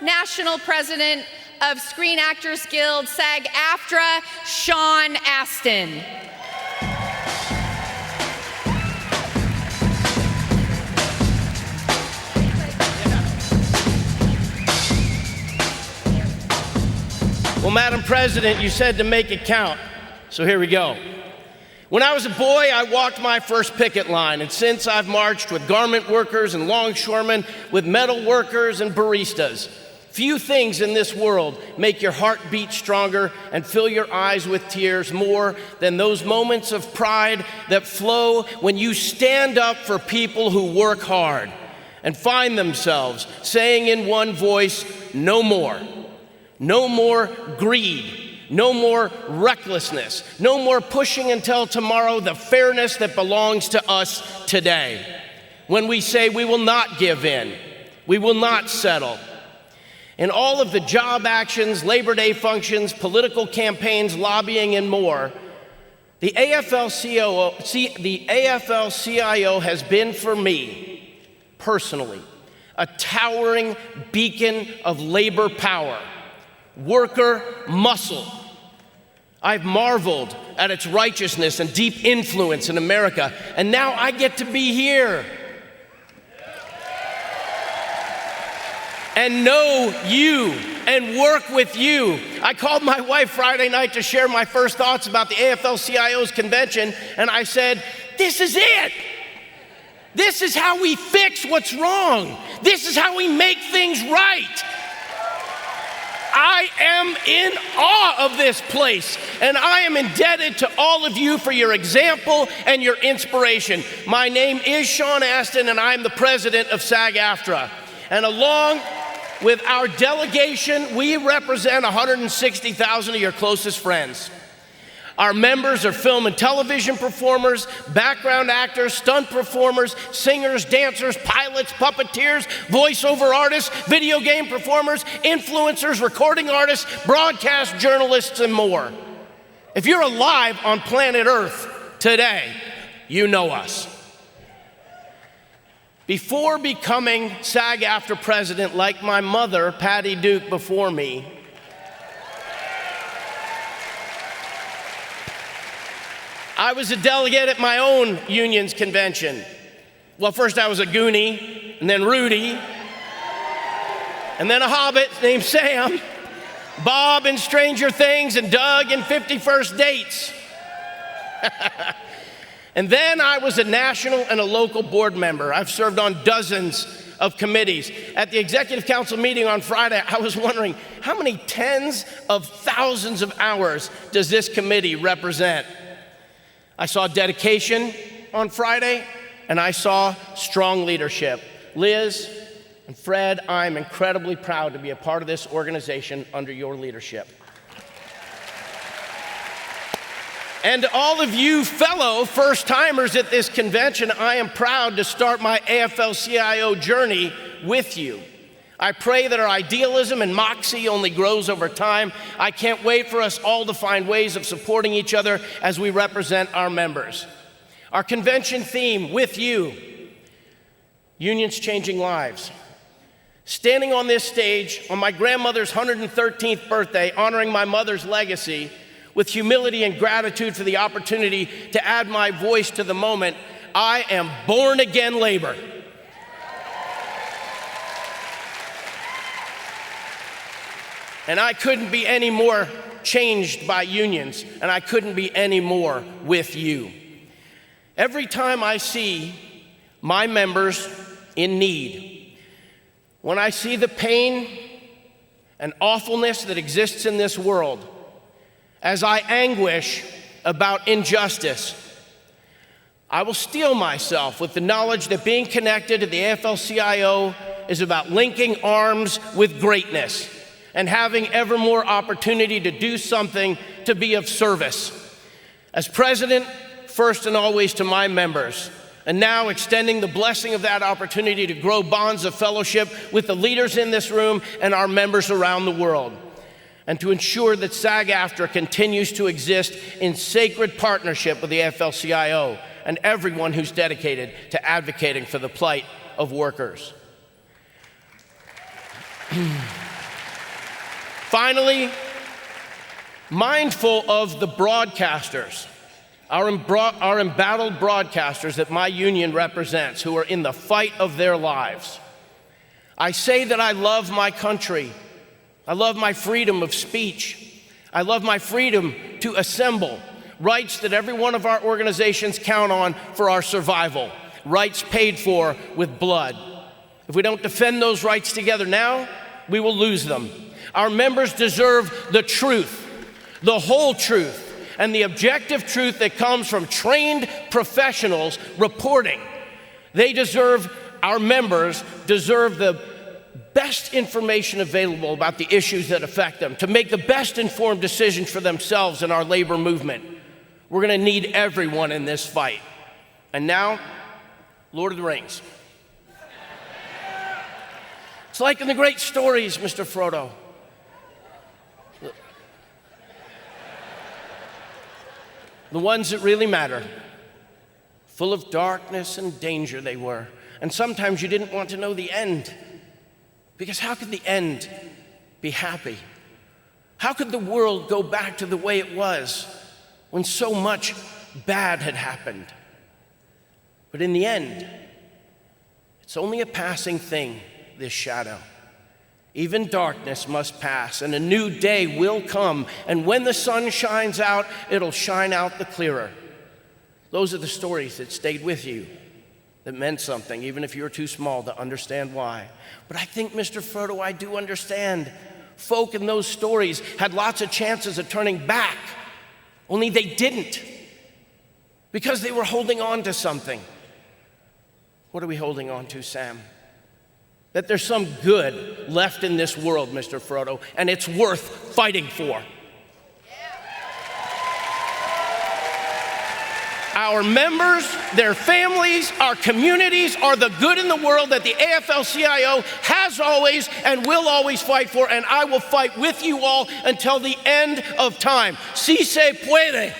National President of Screen Actors Guild, SAG-AFTRA, Sean Astin. Well, Madam President, you said to make it count, so here we go. When I was a boy, I walked my first picket line, and since I've marched with garment workers and longshoremen, with metal workers and baristas. Few things in this world make your heart beat stronger and fill your eyes with tears more than those moments of pride that flow when you stand up for people who work hard and find themselves saying in one voice, no more. No more greed, no more recklessness, no more pushing until tomorrow the fairness that belongs to us today. When we say we will not give in, we will not settle. In all of the job actions, Labor Day functions, political campaigns, lobbying, and more, the AFL-CIO has been for me, personally, a towering beacon of labor power. Worker muscle. I've marveled at its righteousness and deep influence in America, and now I get to be here and know you and work with you. I called my wife Friday night to share my first thoughts about the AFL-CIO's convention, and I said, this is it. This is how we fix what's wrong. This is how we make things right. I am in awe of this place, and I am indebted to all of you for your example and your inspiration. My name is Sean Astin, and I'm the president of SAG-AFTRA. And along with our delegation, we represent 160,000 of your closest friends. Our members are film and television performers, background actors, stunt performers, singers, dancers, pilots, puppeteers, voiceover artists, video game performers, influencers, recording artists, broadcast journalists, and more. If you're alive on planet Earth today, you know us. Before becoming SAG-AFTRA president, like my mother, Patty Duke, before me, I was a delegate at my own union's convention. Well, first I was a Goonie, and then Rudy, and then a Hobbit named Sam, Bob in Stranger Things, and Doug in 50 First Dates. And then I was a national and a local board member. I've served on dozens of committees. At the Executive Council meeting on Friday, I was wondering, how many tens of thousands of hours does this committee represent? I saw dedication on Friday, and I saw strong leadership. Liz and Fred, I'm incredibly proud to be a part of this organization under your leadership. And to all of you fellow first-timers at this convention, I am proud to start my AFL-CIO journey with you. I pray that our idealism and moxie only grows over time. I can't wait for us all to find ways of supporting each other as we represent our members. Our convention theme, with you, unions changing lives. Standing on this stage on my grandmother's 113th birthday, honoring my mother's legacy, with humility and gratitude for the opportunity to add my voice to the moment, I am born again labor. And I couldn't be any more changed by unions, and I couldn't be any more with you. Every time I see my members in need, when I see the pain and awfulness that exists in this world, as I anguish about injustice, I will steel myself with the knowledge that being connected to the AFL-CIO is about linking arms with greatness and having ever more opportunity to do something to be of service. As president, first and always to my members, and now extending the blessing of that opportunity to grow bonds of fellowship with the leaders in this room and our members around the world, and to ensure that SAG-AFTRA continues to exist in sacred partnership with the AFL-CIO and everyone who's dedicated to advocating for the plight of workers. Finally, mindful of the broadcasters, our embattled broadcasters that my union represents, who are in the fight of their lives. I say that I love my country. I love my freedom of speech. I love my freedom to assemble, rights that every one of our organizations count on for our survival, rights paid for with blood. If we don't defend those rights together now, we will lose them. Our members deserve the truth, the whole truth, and the objective truth that comes from trained professionals reporting. Our members deserve the best information available about the issues that affect them, to make the best informed decisions for themselves in our labor movement. We're going to need everyone in this fight. And now, Lord of the Rings. It's like in the great stories, Mr. Frodo. The ones that really matter. Full of darkness and danger they were. And sometimes you didn't want to know the end. Because how could the end be happy? How could the world go back to the way it was when so much bad had happened? But in the end, it's only a passing thing, this shadow. Even darkness must pass, and a new day will come. And when the sun shines out, it'll shine out the clearer. Those are the stories that stayed with you, that meant something, even if you were too small to understand why. But I think, Mr. Frodo, I do understand. Folk in those stories had lots of chances of turning back, only they didn't, because they were holding on to something. What are we holding on to, Sam? That there's some good left in this world, Mr. Frodo, and it's worth fighting for. Our members, their families, our communities are the good in the world that the AFL-CIO has always and will always fight for, and I will fight with you all until the end of time. Si se puede.